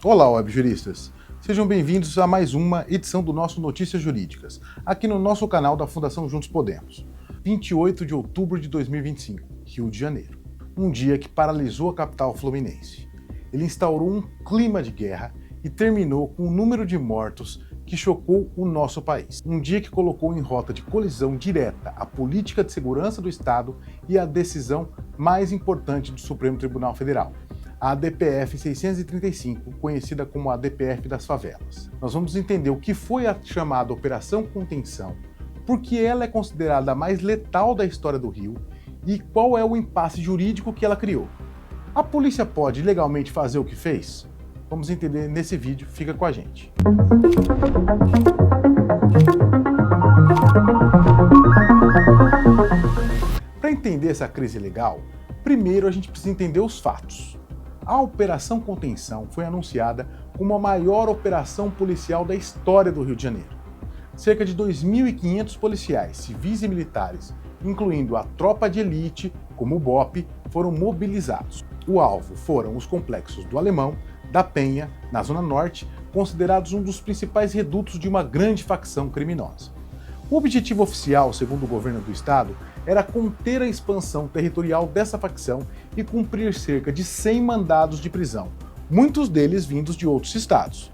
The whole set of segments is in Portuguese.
Olá, webjuristas! Sejam bem-vindos a mais uma edição do nosso Notícias Jurídicas, aqui no nosso canal da Fundação Juntos Podemos. 28 de outubro de 2025, Rio de Janeiro. Um dia que paralisou a capital fluminense. Ele instaurou um clima de guerra e terminou com um número de mortos que chocou o nosso país. Um dia que colocou em rota de colisão direta a política de segurança do Estado e a decisão mais importante do Supremo Tribunal Federal, a ADPF 635, conhecida como a ADPF das favelas. Nós vamos entender o que foi a chamada Operação Contenção, por que ela é considerada a mais letal da história do Rio e qual é o impasse jurídico que ela criou. A polícia pode legalmente fazer o que fez? Vamos entender nesse vídeo, fica com a gente. Para entender essa crise legal, primeiro a gente precisa entender os fatos. A Operação Contenção foi anunciada como a maior operação policial da história do Rio de Janeiro. Cerca de 2.500 policiais, civis e militares, incluindo a tropa de elite, como o BOPE, foram mobilizados. O alvo foram os complexos do Alemão, da Penha, na Zona Norte, considerados um dos principais redutos de uma grande facção criminosa. O objetivo oficial, segundo o governo do estado, era conter a expansão territorial dessa facção e cumprir cerca de 100 mandados de prisão, muitos deles vindos de outros estados.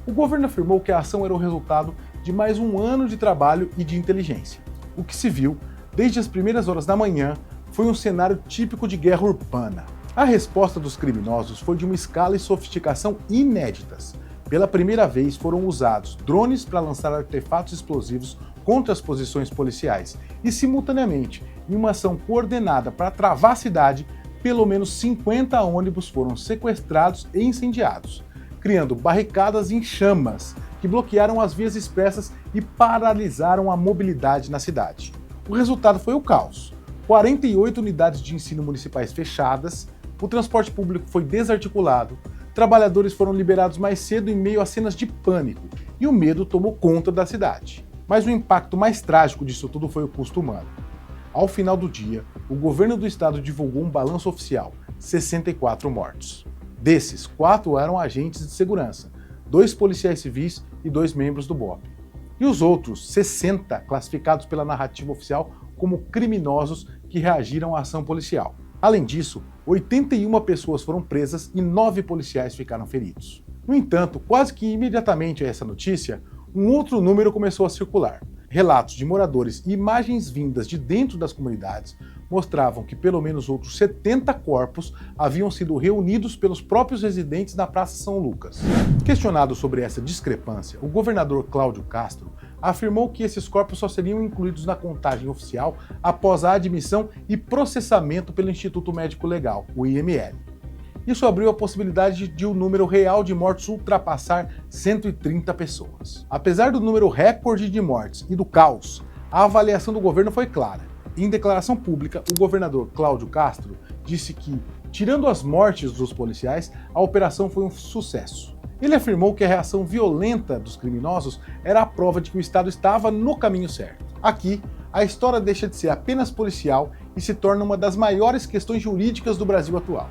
O governo afirmou que a ação era o resultado de mais um ano de trabalho e de inteligência. O que se viu, desde as primeiras horas da manhã, foi um cenário típico de guerra urbana. A resposta dos criminosos foi de uma escala e sofisticação inéditas. Pela primeira vez foram usados drones para lançar artefatos explosivos contra as posições policiais e, simultaneamente, em uma ação coordenada para travar a cidade, pelo menos 50 ônibus foram sequestrados e incendiados, criando barricadas em chamas que bloquearam as vias expressas e paralisaram a mobilidade na cidade. O resultado foi o caos. 48 unidades de ensino municipais fechadas, o transporte público foi desarticulado, trabalhadores foram liberados mais cedo em meio a cenas de pânico e o medo tomou conta da cidade. Mas o impacto mais trágico disso tudo foi o custo humano. Ao final do dia, o governo do estado divulgou um balanço oficial, 64 mortos. Desses, 4 eram agentes de segurança, 2 policiais civis e 2 membros do BOPE. E os outros, 60, classificados pela narrativa oficial como criminosos que reagiram à ação policial. Além disso, 81 pessoas foram presas e 9 policiais ficaram feridos. No entanto, quase que imediatamente a essa notícia, um outro número começou a circular. Relatos de moradores e imagens vindas de dentro das comunidades mostravam que pelo menos outros 70 corpos haviam sido reunidos pelos próprios residentes na Praça São Lucas. Questionado sobre essa discrepância, o governador Cláudio Castro afirmou que esses corpos só seriam incluídos na contagem oficial após a admissão e processamento pelo Instituto Médico Legal, o IML. Isso abriu a possibilidade de o número real de mortos ultrapassar 130 pessoas. Apesar do número recorde de mortes e do caos, a avaliação do governo foi clara. Em declaração pública, o governador Cláudio Castro disse que, tirando as mortes dos policiais, a operação foi um sucesso. Ele afirmou que a reação violenta dos criminosos era a prova de que o Estado estava no caminho certo. Aqui, a história deixa de ser apenas policial e se torna uma das maiores questões jurídicas do Brasil atual.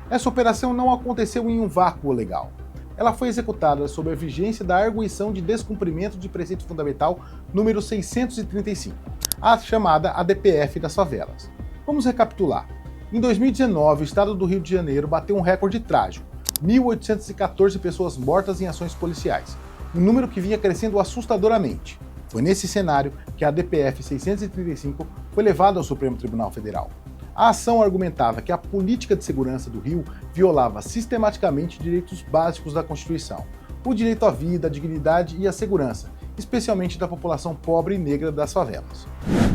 Essa operação não aconteceu em um vácuo legal. Ela foi executada sob a vigência da Arguição de Descumprimento de Preceito Fundamental número 635, a chamada ADPF das favelas. Vamos recapitular. Em 2019, o estado do Rio de Janeiro bateu um recorde trágico, 1.814 pessoas mortas em ações policiais, um número que vinha crescendo assustadoramente. Foi nesse cenário que a ADPF 635 foi levada ao Supremo Tribunal Federal. A ação argumentava que a política de segurança do Rio violava sistematicamente direitos básicos da Constituição, o direito à vida, à dignidade e à segurança, especialmente da população pobre e negra das favelas.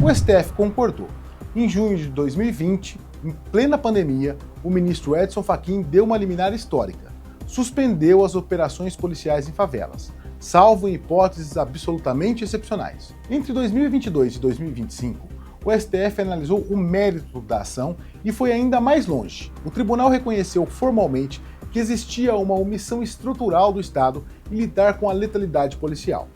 O STF concordou. Em junho de 2020, em plena pandemia, o ministro Edson Fachin deu uma liminar histórica. Suspendeu as operações policiais em favelas, salvo em hipóteses absolutamente excepcionais. Entre 2022 e 2025, o STF analisou o mérito da ação e foi ainda mais longe. O tribunal reconheceu formalmente que existia uma omissão estrutural do Estado em lidar com a letalidade policial.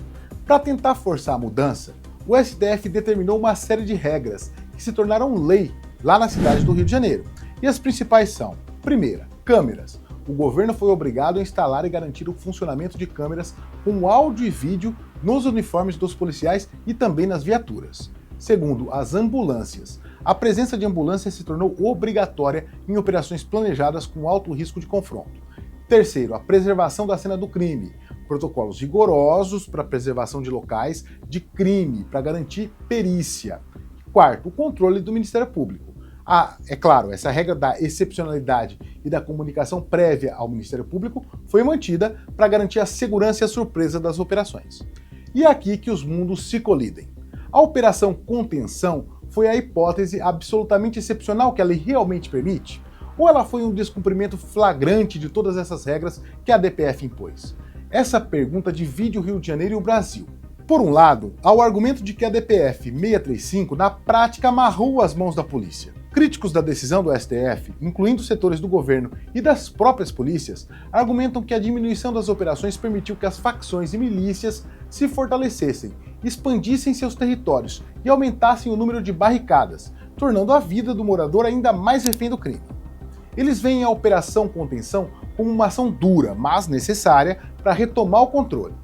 Para tentar forçar a mudança, o STF determinou uma série de regras que se tornaram lei lá na cidade do Rio de Janeiro. E as principais são: primeira, câmeras. o governo foi obrigado a instalar e garantir o funcionamento de câmeras com áudio e vídeo nos uniformes dos policiais e também nas viaturas. Segundo, as ambulâncias. A presença de ambulâncias se tornou obrigatória em operações planejadas com alto risco de confronto. Terceiro, a preservação da cena do crime. Protocolos rigorosos para a preservação de locais de crime, para garantir perícia. Quarto, o controle do Ministério Público. É claro, essa regra da excepcionalidade e da comunicação prévia ao Ministério Público foi mantida para garantir a segurança e a surpresa das operações. E é aqui que os mundos se colidem. A Operação Contenção foi a hipótese absolutamente excepcional que a lei realmente permite? Ou ela foi um descumprimento flagrante de todas essas regras que a DPF impôs? Essa pergunta divide o Rio de Janeiro e o Brasil. Por um lado, há o argumento de que a DPF 635 na prática amarrou as mãos da polícia. Críticos da decisão do STF, incluindo setores do governo e das próprias polícias, argumentam que a diminuição das operações permitiu que as facções e milícias se fortalecessem, expandissem seus territórios e aumentassem o número de barricadas, tornando a vida do morador ainda mais refém do crime. Eles veem a Operação Contenção como uma ação dura, mas necessária para retomar o controle.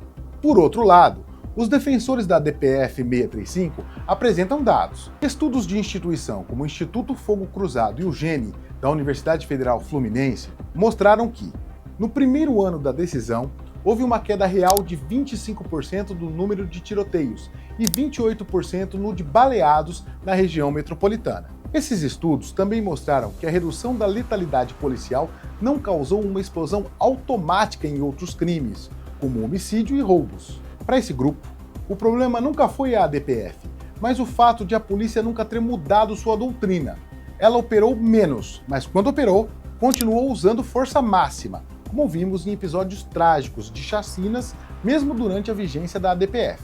Por outro lado, os defensores da DPF 635 apresentam dados. Estudos de instituição como o Instituto Fogo Cruzado e o GENE, da Universidade Federal Fluminense, mostraram que, no primeiro ano da decisão, houve uma queda real de 25% do número de tiroteios e 28% no de baleados na região metropolitana. Esses estudos também mostraram que a redução da letalidade policial não causou uma explosão automática em outros crimes, como homicídio e roubos. Para esse grupo, o problema nunca foi a DPF, mas o fato de a polícia nunca ter mudado sua doutrina. Ela operou menos, mas quando operou, continuou usando força máxima, como vimos em episódios trágicos de chacinas, mesmo durante a vigência da DPF.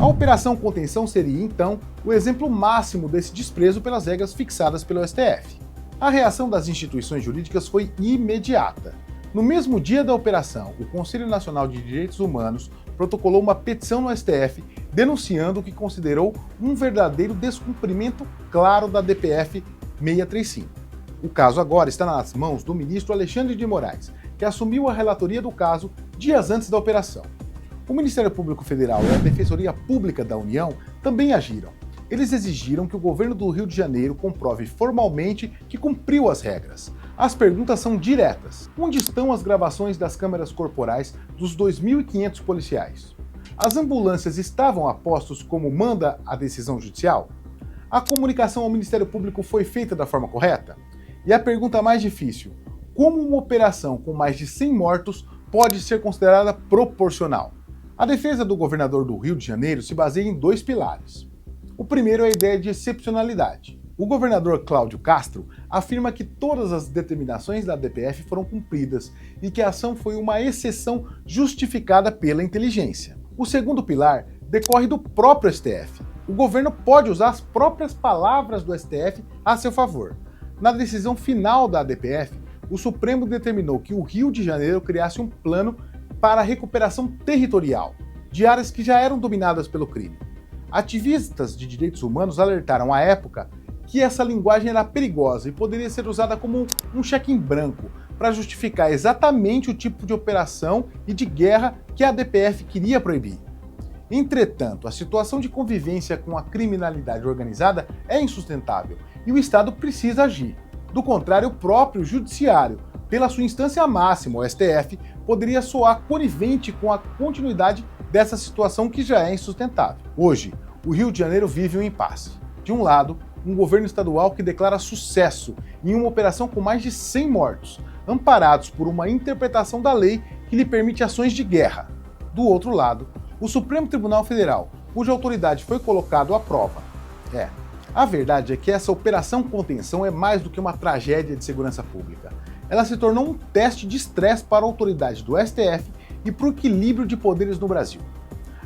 A Operação Contenção seria, então, o exemplo máximo desse desprezo pelas regras fixadas pelo STF. A reação das instituições jurídicas foi imediata. No mesmo dia da operação, o Conselho Nacional de Direitos Humanos protocolou uma petição no STF denunciando o que considerou um verdadeiro descumprimento claro da DPF 635. O caso agora está nas mãos do ministro Alexandre de Moraes, que assumiu a relatoria do caso dias antes da operação. O Ministério Público Federal e a Defensoria Pública da União também agiram. Eles exigiram que o governo do Rio de Janeiro comprove formalmente que cumpriu as regras. As perguntas são diretas. Onde estão as gravações das câmeras corporais dos 2.500 policiais? As ambulâncias estavam a postos como manda a decisão judicial? A comunicação ao Ministério Público foi feita da forma correta? E a pergunta mais difícil: como uma operação com mais de 100 mortos pode ser considerada proporcional? A defesa do governador do Rio de Janeiro se baseia em dois pilares. O primeiro é a ideia de excepcionalidade. O governador Cláudio Castro afirma que todas as determinações da DPF foram cumpridas e que a ação foi uma exceção justificada pela inteligência. O segundo pilar decorre do próprio STF. O governo pode usar as próprias palavras do STF a seu favor. Na decisão final da DPF, o Supremo determinou que o Rio de Janeiro criasse um plano para a recuperação territorial de áreas que já eram dominadas pelo crime. Ativistas de direitos humanos alertaram à época que essa linguagem era perigosa e poderia ser usada como um cheque em branco para justificar exatamente o tipo de operação e de guerra que a DPF queria proibir. Entretanto, a situação de convivência com a criminalidade organizada é insustentável e o Estado precisa agir. Do contrário, o próprio Judiciário, pela sua instância máxima, o STF, poderia soar conivente com a continuidade dessa situação que já é insustentável. Hoje, o Rio de Janeiro vive um impasse. De um lado, um governo estadual que declara sucesso em uma operação com mais de 100 mortos, amparados por uma interpretação da lei que lhe permite ações de guerra. Do outro lado, o Supremo Tribunal Federal, cuja autoridade foi colocado à prova. A verdade é que essa Operação Contenção é mais do que uma tragédia de segurança pública. Ela se tornou um teste de estresse para a autoridade do STF e para o equilíbrio de poderes no Brasil.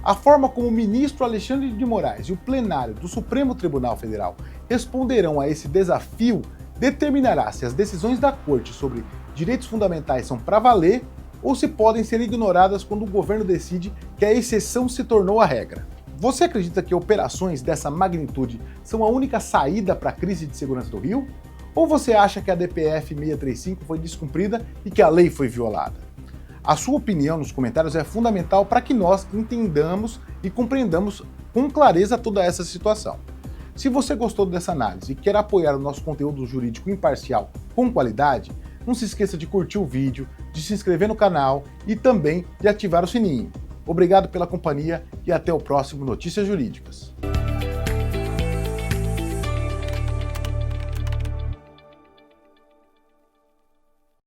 A forma como o ministro Alexandre de Moraes e o plenário do Supremo Tribunal Federal responderão a esse desafio determinará se as decisões da Corte sobre direitos fundamentais são para valer ou se podem ser ignoradas quando o governo decide que a exceção se tornou a regra. Você acredita que operações dessa magnitude são a única saída para a crise de segurança do Rio? Ou você acha que a DPF 635 foi descumprida e que a lei foi violada? A sua opinião nos comentários é fundamental para que nós entendamos e compreendamos com clareza toda essa situação. Se você gostou dessa análise e quer apoiar o nosso conteúdo jurídico imparcial com qualidade, não se esqueça de curtir o vídeo, de se inscrever no canal e também de ativar o sininho. Obrigado pela companhia e até o próximo Notícias Jurídicas.